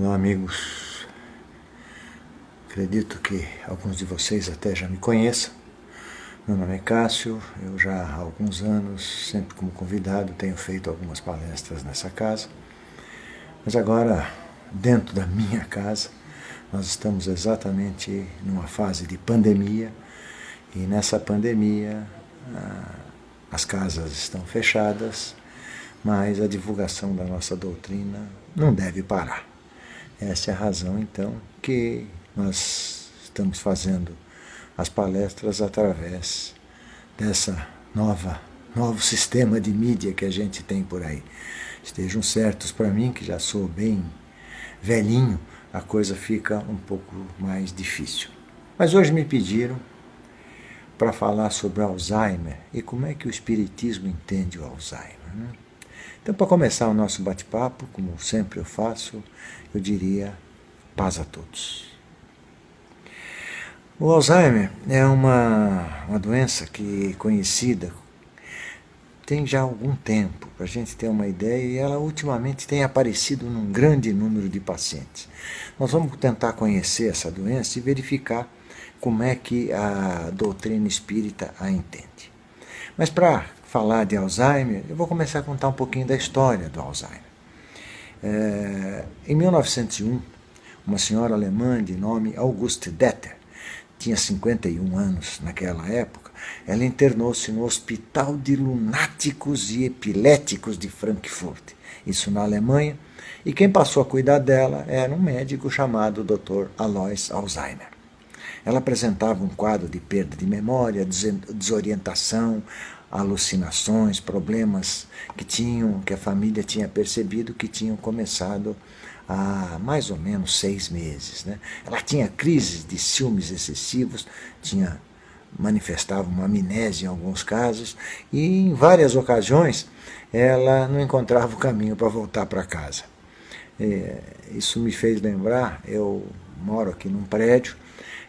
Olá, amigos. Acredito que alguns de vocês até já me conheçam. Meu nome é Cássio, eu já há alguns anos, sempre como convidado, tenho feito algumas palestras nessa casa. Mas agora, dentro da minha casa, nós estamos exatamente numa fase de pandemia, e nessa pandemia as casas estão fechadas, mas a divulgação da nossa doutrina não deve parar. Essa é a razão, então, que nós estamos fazendo as palestras através dessa novo sistema de mídia que a gente tem por aí. Estejam certos, para mim, que já sou bem velhinho, a coisa fica um pouco mais difícil. Mas hoje me pediram para falar sobre Alzheimer e como é que o Espiritismo entende o Alzheimer, né? Então, para começar o nosso bate-papo, como sempre eu faço, eu diria paz a todos. O Alzheimer é uma doença que é conhecida tem já algum tempo, para a gente ter uma ideia, e ela ultimamente tem aparecido num grande número de pacientes. Nós vamos tentar conhecer essa doença e verificar como é que a doutrina espírita a entende. Mas para falar de Alzheimer, eu vou começar a contar um pouquinho da história do Alzheimer. Em 1901, uma senhora alemã de nome Auguste Deter, tinha 51 anos naquela época, ela internou-se no Hospital de Lunáticos e Epiléticos de Frankfurt, isso na Alemanha, e quem passou a cuidar dela era um médico chamado Dr. Alois Alzheimer. Ela apresentava um quadro de perda de memória, desorientação, alucinações, problemas que a família tinha percebido que tinham começado há mais ou menos 6 meses. Né? Ela tinha crises de ciúmes excessivos, manifestava uma amnésia em alguns casos, e em várias ocasiões ela não encontrava o caminho para voltar para casa. Isso me fez lembrar, eu moro aqui num prédio,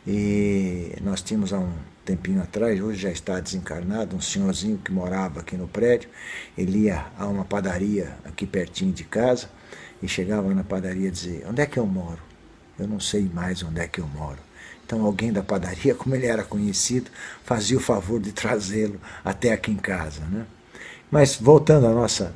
e nós tínhamos há um tempinho atrás, hoje já está desencarnado, um senhorzinho que morava aqui no prédio. Ele ia a uma padaria aqui pertinho de casa e chegava na padaria e dizia: onde é que eu moro? Eu não sei mais onde é que eu moro. Então alguém da padaria, como ele era conhecido, fazia o favor de trazê-lo até aqui em casa, né? Mas voltando à nossa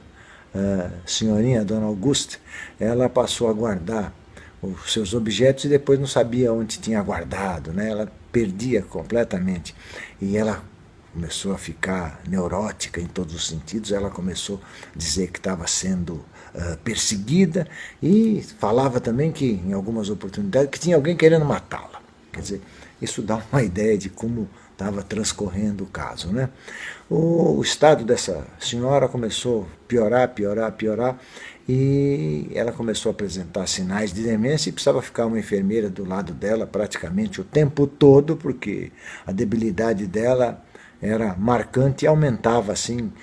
senhorinha, a dona Auguste, ela passou a guardar os seus objetos e depois não sabia onde tinha guardado, né? Ela perdia completamente e ela começou a ficar neurótica em todos os sentidos. Ela começou a dizer que estava sendo perseguida e falava também que, em algumas oportunidades, que tinha alguém querendo matá-la. Quer dizer, isso dá uma ideia de como estava transcorrendo o caso, né? O estado dessa senhora começou a piorar, e ela começou a apresentar sinais de demência e precisava ficar uma enfermeira do lado dela praticamente o tempo todo, porque a debilidade dela era marcante e aumentava assim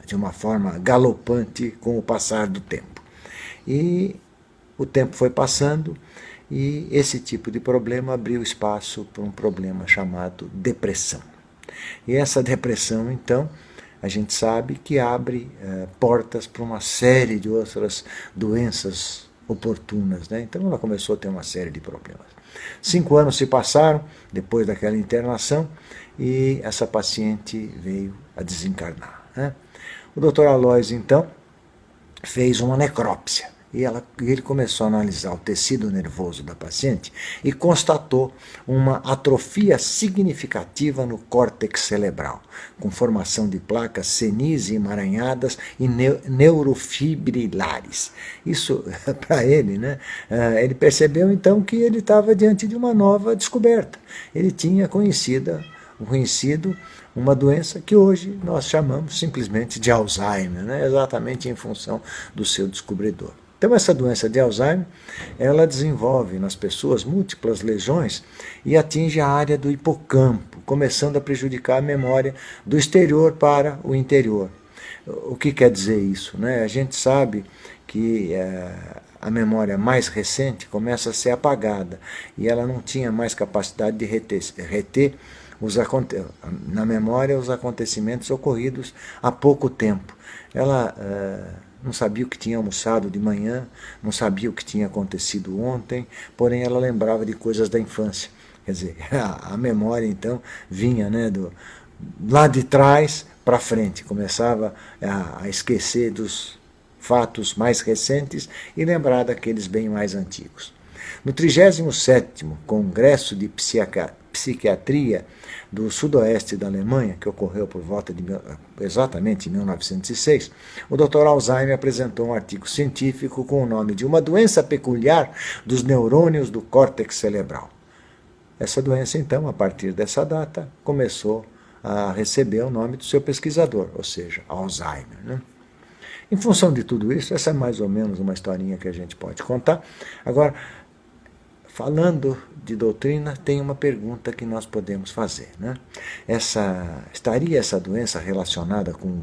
de uma forma galopante com o passar do tempo. E o tempo foi passando, e esse tipo de problema abriu espaço para um problema chamado depressão. E essa depressão, então, a gente sabe que abre portas para uma série de outras doenças oportunas, né? Então ela começou a ter uma série de problemas. 5 anos se passaram depois daquela internação e essa paciente veio a desencarnar, né? O Dr. Alois, então, fez uma necrópsia. E ele começou a analisar o tecido nervoso da paciente e constatou uma atrofia significativa no córtex cerebral, com formação de placas senis e emaranhadas e neurofibrilares. Isso, para ele, né? Ele percebeu então que ele estava diante de uma nova descoberta. Ele tinha conhecido uma doença que hoje nós chamamos simplesmente de Alzheimer, né? Exatamente em função do seu descobridor. Então essa doença de Alzheimer, ela desenvolve nas pessoas múltiplas lesões e atinge a área do hipocampo, começando a prejudicar a memória do exterior para o interior. O que quer dizer isso, né? A gente sabe que a memória mais recente começa a ser apagada e ela não tinha mais capacidade de reter na memória os acontecimentos ocorridos há pouco tempo. Ela não sabia o que tinha almoçado de manhã, não sabia o que tinha acontecido ontem, porém ela lembrava de coisas da infância. Quer dizer, a memória então vinha, né, lá de trás para frente, começava a esquecer dos fatos mais recentes e lembrar daqueles bem mais antigos. No 37º Congresso de Psiquiatria do Sudoeste da Alemanha, que ocorreu por volta de exatamente em 1906, o Dr. Alzheimer apresentou um artigo científico com o nome de uma doença peculiar dos neurônios do córtex cerebral. Essa doença, então, a partir dessa data, começou a receber o nome do seu pesquisador, ou seja, Alzheimer, né? Em função de tudo isso, essa é mais ou menos uma historinha que a gente pode contar. Agora, falando de doutrina, tem uma pergunta que nós podemos fazer, né? Estaria essa doença relacionada com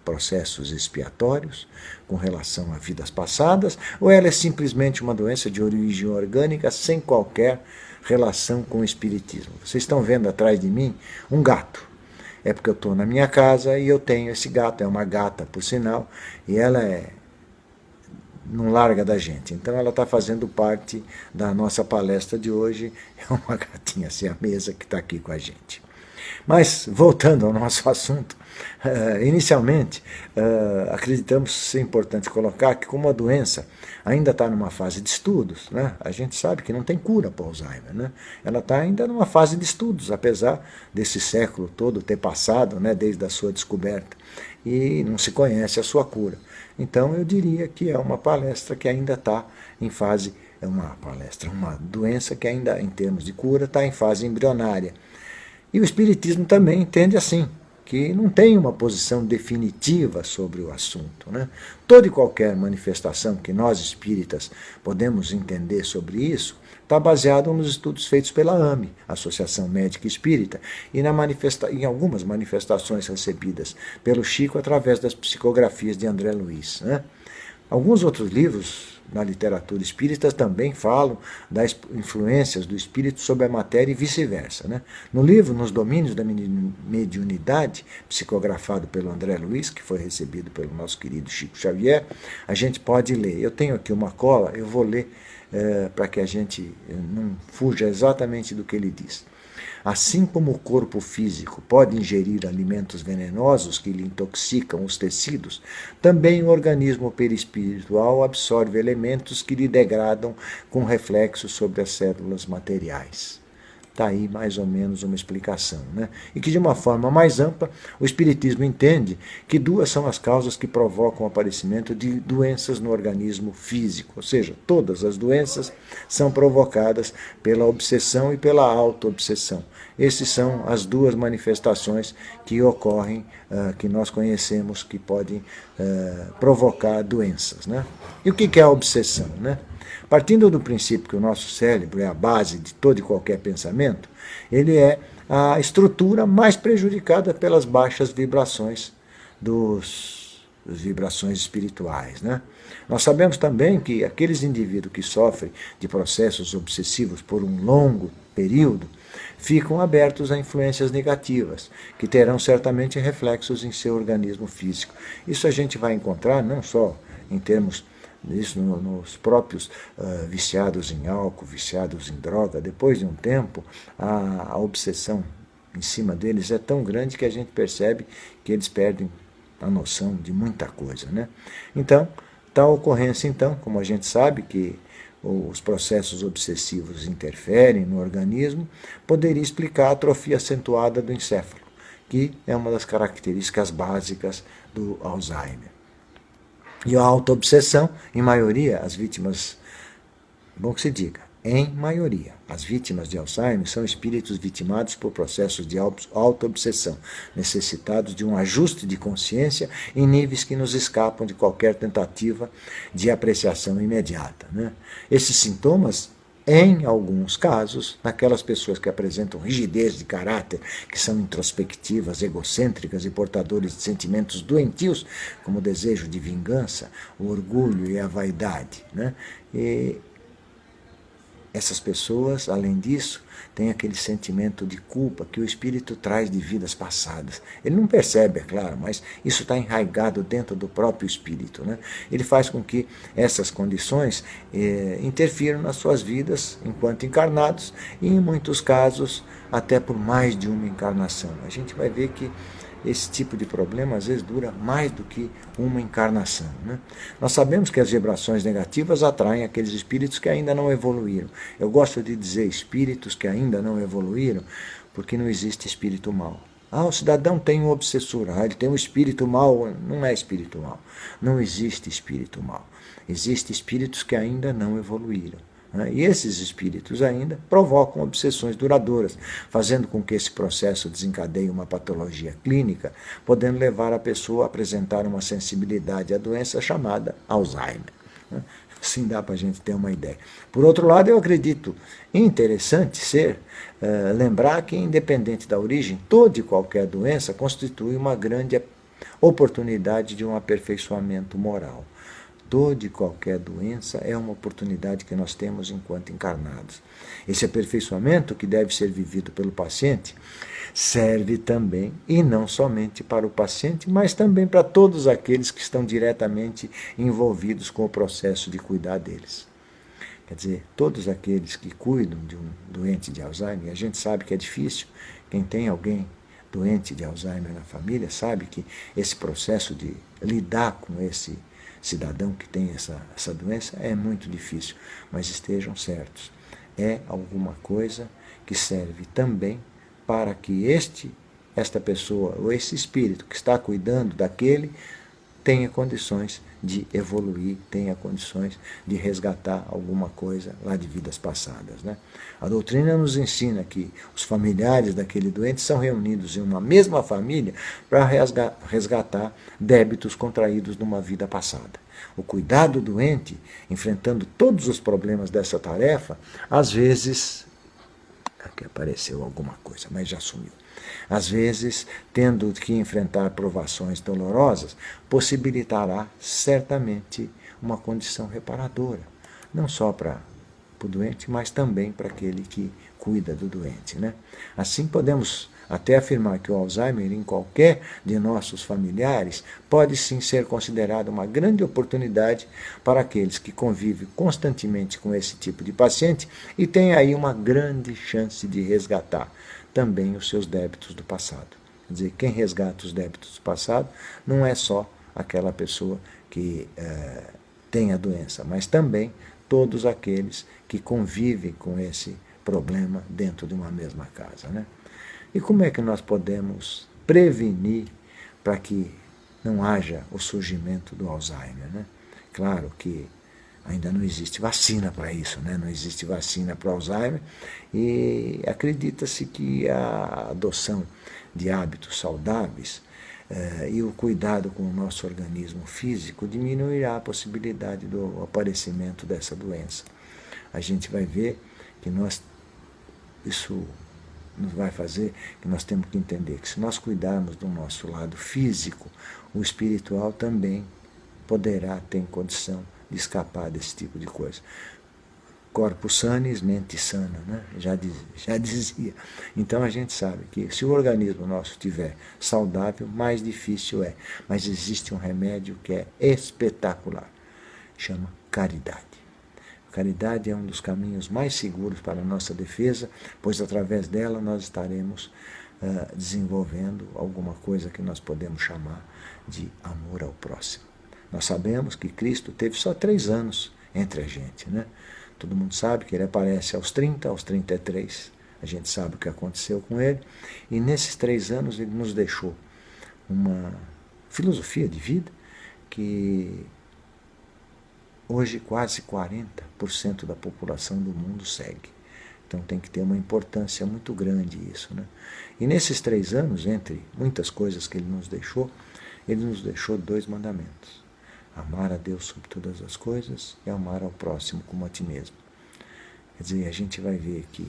processos expiatórios, com relação a vidas passadas, ou ela é simplesmente uma doença de origem orgânica sem qualquer relação com o espiritismo? Vocês estão vendo atrás de mim um gato. É porque eu estou na minha casa e eu tenho esse gato, é uma gata, por sinal, e ela não larga da gente. Então ela está fazendo parte da nossa palestra de hoje, é uma gatinha siamesa que está aqui com a gente. Mas, voltando ao nosso assunto, inicialmente, acreditamos ser importante colocar que como a doença ainda está numa fase de estudos, né, a gente sabe que não tem cura para o Alzheimer, né, ela está ainda numa fase de estudos, apesar desse século todo ter passado, né, desde a sua descoberta, e não se conhece a sua cura. Então eu diria que é uma palestra que ainda está em fase, uma doença que ainda, em termos de cura, está em fase embrionária. E o Espiritismo também entende assim, que não tem uma posição definitiva sobre o assunto, né? Toda e qualquer manifestação que nós espíritas podemos entender sobre isso está baseado nos estudos feitos pela AME, Associação Médica Espírita, e em algumas manifestações recebidas pelo Chico através das psicografias de André Luiz, né? Alguns outros livros na literatura espírita também falam das influências do espírito sobre a matéria e vice-versa, né? No livro Nos Domínios da Mediunidade, psicografado pelo André Luiz, que foi recebido pelo nosso querido Chico Xavier, a gente pode ler. Eu tenho aqui uma cola, eu vou ler para que a gente não fuja exatamente do que ele diz. Assim como o corpo físico pode ingerir alimentos venenosos que lhe intoxicam os tecidos, também o organismo perispiritual absorve elementos que lhe degradam com reflexo sobre as células materiais. Está aí mais ou menos uma explicação, né? E que de uma forma mais ampla, o Espiritismo entende que duas são as causas que provocam o aparecimento de doenças no organismo físico, ou seja, todas as doenças são provocadas pela obsessão e pela auto-obsessão. Essas são as duas manifestações que ocorrem, que nós conhecemos, que podem provocar doenças, né? E o que é a obsessão, né? Partindo do princípio que o nosso cérebro é a base de todo e qualquer pensamento, ele é a estrutura mais prejudicada pelas baixas vibrações das vibrações espirituais, né? Nós sabemos também que aqueles indivíduos que sofrem de processos obsessivos por um longo período ficam abertos a influências negativas, que terão certamente reflexos em seu organismo físico. Isso a gente vai encontrar não só em termos isso nos próprios viciados em álcool, viciados em droga. Depois de um tempo, a obsessão em cima deles é tão grande que a gente percebe que eles perdem a noção de muita coisa, né? Então, tal ocorrência, então, como a gente sabe que os processos obsessivos interferem no organismo, poderia explicar a atrofia acentuada do encéfalo, que é uma das características básicas do Alzheimer. E a autoobsessão, em maioria, as vítimas, bom que se diga, em maioria, as vítimas de Alzheimer são espíritos vitimados por processos de autoobsessão, necessitados de um ajuste de consciência em níveis que nos escapam de qualquer tentativa de apreciação imediata, né? Esses sintomas, em alguns casos, naquelas pessoas que apresentam rigidez de caráter, que são introspectivas, egocêntricas e portadores de sentimentos doentios, como o desejo de vingança, o orgulho e a vaidade, né? E essas pessoas, além disso, têm aquele sentimento de culpa que o espírito traz de vidas passadas. Ele não percebe, é claro, mas isso está enraizado dentro do próprio espírito, né? Ele faz com que essas condições interfiram nas suas vidas enquanto encarnados e, em muitos casos, até por mais de uma encarnação. A gente vai ver que esse tipo de problema às vezes dura mais do que uma encarnação, né? Nós sabemos que as vibrações negativas atraem aqueles espíritos que ainda não evoluíram. Eu gosto de dizer espíritos que ainda não evoluíram, porque não existe espírito mau. O cidadão tem um obsessor, ele tem um espírito mau. Não é espírito mau. Não existe espírito mau. Existem espíritos que ainda não evoluíram. E esses espíritos ainda provocam obsessões duradouras, fazendo com que esse processo desencadeie uma patologia clínica, podendo levar a pessoa a apresentar uma sensibilidade à doença chamada Alzheimer. Assim dá para a gente ter uma ideia. Por outro lado, eu acredito interessante lembrar que, independente da origem, toda e qualquer doença constitui uma grande oportunidade de um aperfeiçoamento moral. Toda e qualquer doença é uma oportunidade que nós temos enquanto encarnados. Esse aperfeiçoamento, que deve ser vivido pelo paciente, serve também, e não somente para o paciente, mas também para todos aqueles que estão diretamente envolvidos com o processo de cuidar deles. Quer dizer, todos aqueles que cuidam de um doente de Alzheimer, a gente sabe que é difícil. Quem tem alguém doente de Alzheimer na família sabe que esse processo de lidar com esse cidadão que tem essa doença é muito difícil, mas estejam certos, é alguma coisa que serve também para que esta pessoa, ou esse espírito que está cuidando daquele, tenha condições de evoluir, tenha condições de resgatar alguma coisa lá de vidas passadas, né? A doutrina nos ensina que os familiares daquele doente são reunidos em uma mesma família para resgatar débitos contraídos numa vida passada. O cuidado do doente, enfrentando todos os problemas dessa tarefa, às vezes... Aqui apareceu alguma coisa, mas já sumiu. Às vezes, tendo que enfrentar provações dolorosas, possibilitará certamente uma condição reparadora, não só para o doente, mas também para aquele que cuida do doente, né? Assim, podemos até afirmar que o Alzheimer, em qualquer de nossos familiares, pode sim ser considerado uma grande oportunidade para aqueles que convivem constantemente com esse tipo de paciente e têm aí uma grande chance de resgatar também os seus débitos do passado. Quer dizer, quem resgata os débitos do passado não é só aquela pessoa que tem a doença, mas também todos aqueles que convivem com esse problema dentro de uma mesma casa, né? E como é que nós podemos prevenir para que não haja o surgimento do Alzheimer, né? Claro que ainda não existe vacina para isso, né? Não existe vacina para o Alzheimer e acredita-se que a adoção de hábitos saudáveis e o cuidado com o nosso organismo físico diminuirá a possibilidade do aparecimento dessa doença. A gente vai ver que isso nos vai fazer que nós temos que entender que se nós cuidarmos do nosso lado físico, o espiritual também poderá ter condição de escapar desse tipo de coisa. Corpus sanis, mente sana, né? Já dizia. Então a gente sabe que se o organismo nosso estiver saudável, mais difícil é. Mas existe um remédio que é espetacular, chama caridade. Caridade é um dos caminhos mais seguros para a nossa defesa, pois através dela nós estaremos desenvolvendo alguma coisa que nós podemos chamar de amor ao próximo. Nós sabemos que Cristo teve só 3 anos entre a gente, né? Todo mundo sabe que ele aparece aos 30, aos 33, a gente sabe o que aconteceu com ele, e nesses 3 anos ele nos deixou uma filosofia de vida que hoje quase 40% da população do mundo segue. Então tem que ter uma importância muito grande isso, né? E nesses 3 anos, entre muitas coisas que ele nos deixou 2 mandamentos. Amar a Deus sobre todas as coisas e amar ao próximo como a ti mesmo. Quer dizer, a gente vai ver que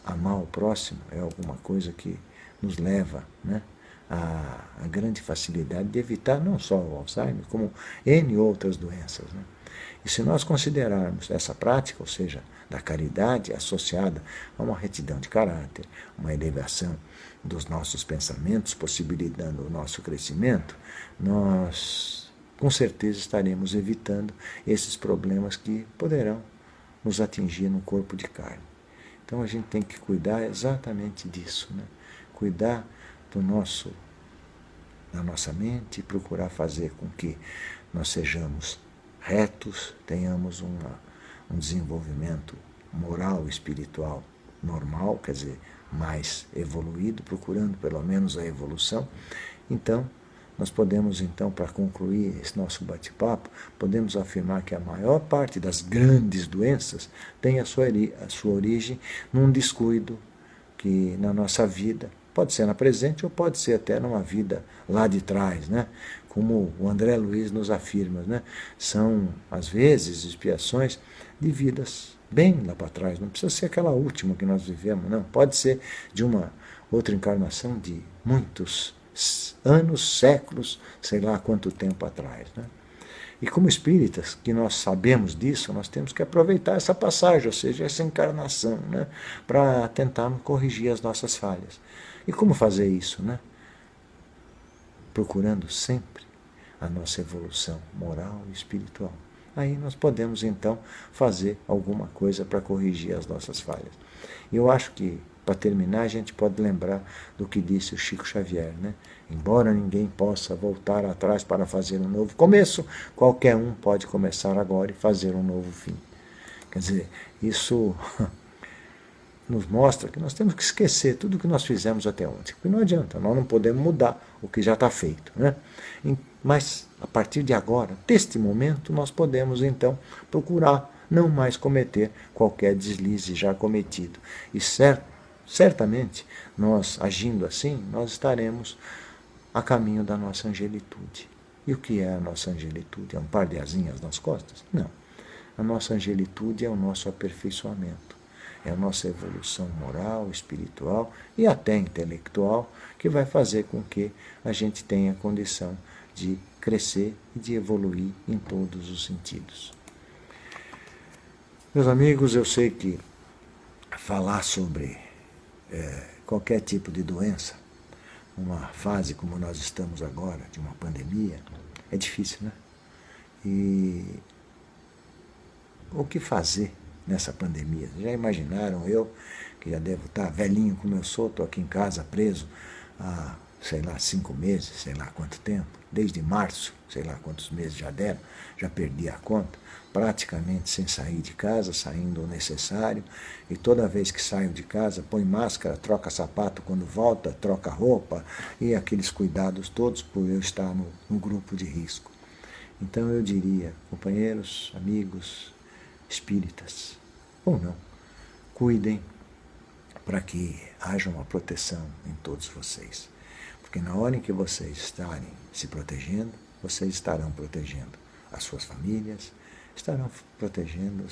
amar o próximo é alguma coisa que nos leva, né, a grande facilidade de evitar não só o Alzheimer, como N outras doenças, né? E se nós considerarmos essa prática, ou seja, da caridade associada a uma retidão de caráter, uma elevação dos nossos pensamentos, possibilitando o nosso crescimento, nós com certeza estaremos evitando esses problemas que poderão nos atingir no corpo de carne. Então a gente tem que cuidar exatamente disso, né? Cuidar da nossa mente e procurar fazer com que nós sejamos retos, tenhamos um desenvolvimento moral, espiritual normal, quer dizer, mais evoluído, procurando pelo menos a evolução. Então, nós podemos, então, para concluir esse nosso bate-papo, podemos afirmar que a maior parte das grandes doenças tem a sua origem num descuido que na nossa vida, pode ser na presente ou pode ser até numa vida lá de trás, né? Como o André Luiz nos afirma, né? São, às vezes, expiações de vidas bem lá para trás. Não precisa ser aquela última que nós vivemos, não. Pode ser de uma outra encarnação de muitos anos, séculos, sei lá quanto tempo atrás, né? E como espíritas, que nós sabemos disso, nós temos que aproveitar essa passagem, ou seja, essa encarnação, né, para tentarmos corrigir as nossas falhas. E como fazer isso, né? Procurando sempre a nossa evolução moral e espiritual. Aí nós podemos, então, fazer alguma coisa para corrigir as nossas falhas. E eu acho que, para terminar, a gente pode lembrar do que disse o Chico Xavier, né? Embora ninguém possa voltar atrás para fazer um novo começo, qualquer um pode começar agora e fazer um novo fim. Quer dizer, isso nos mostra que nós temos que esquecer tudo o que nós fizemos até ontem. Porque não adianta, nós não podemos mudar o que já está feito, né? Mas, a partir de agora, deste momento, nós podemos, então, procurar não mais cometer qualquer deslize já cometido. E certamente, nós agindo assim, nós estaremos a caminho da nossa angelitude. E o que é a nossa angelitude? É um par de asinhas nas costas? Não. A nossa angelitude é o nosso aperfeiçoamento. É a nossa evolução moral, espiritual e até intelectual, que vai fazer com que a gente tenha condição de crescer e de evoluir em todos os sentidos. Meus amigos, eu sei que falar sobre qualquer tipo de doença, numa fase como nós estamos agora, de uma pandemia, é difícil, né? E o que fazer nessa pandemia? Já imaginaram, eu, que já devo estar velhinho como eu sou, estou aqui em casa preso há, sei lá, 5 meses, sei lá quanto tempo, desde março, sei lá quantos meses já deram, já perdi a conta, praticamente sem sair de casa, saindo o necessário, e toda vez que saio de casa, põe máscara, troca sapato quando volta, troca roupa, e aqueles cuidados todos por eu estar no grupo de risco. Então eu diria, companheiros, amigos, espíritas, ou não, cuidem para que haja uma proteção em todos vocês. Porque na hora em que vocês estarem se protegendo, vocês estarão protegendo as suas famílias, estarão protegendo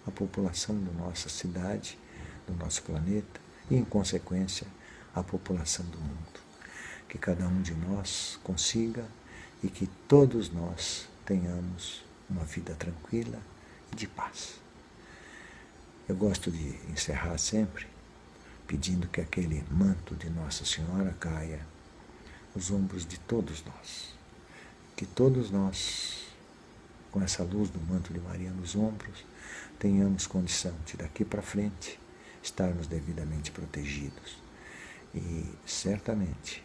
a população da nossa cidade, do nosso planeta e, em consequência, a população do mundo. Que cada um de nós consiga e que todos nós tenhamos uma vida tranquila e de paz. Eu gosto de encerrar sempre pedindo que aquele manto de Nossa Senhora caia nos ombros de todos nós. Que todos nós, com essa luz do manto de Maria nos ombros, tenhamos condição de daqui para frente estarmos devidamente protegidos. E certamente,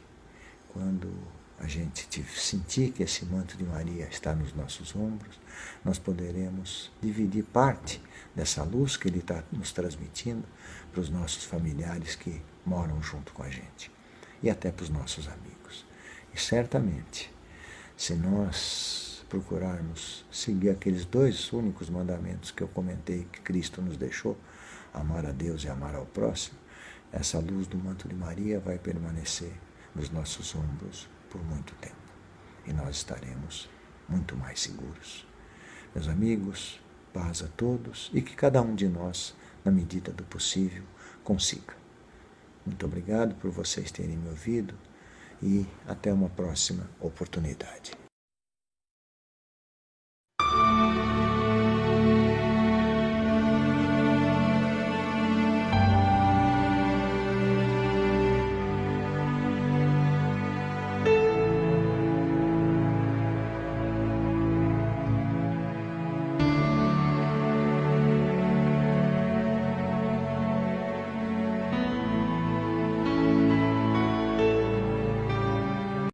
quando a gente sentir que esse manto de Maria está nos nossos ombros, nós poderemos dividir parte dessa luz que Ele está nos transmitindo para os nossos familiares que moram junto com a gente e até para os nossos amigos. E certamente, se nós procurarmos seguir aqueles 2 únicos mandamentos que eu comentei que Cristo nos deixou, amar a Deus e amar ao próximo, essa luz do manto de Maria vai permanecer nos nossos ombros por muito tempo. E nós estaremos muito mais seguros. Meus amigos, paz a todos e que cada um de nós, na medida do possível, consiga. Muito obrigado por vocês terem me ouvido e até uma próxima oportunidade.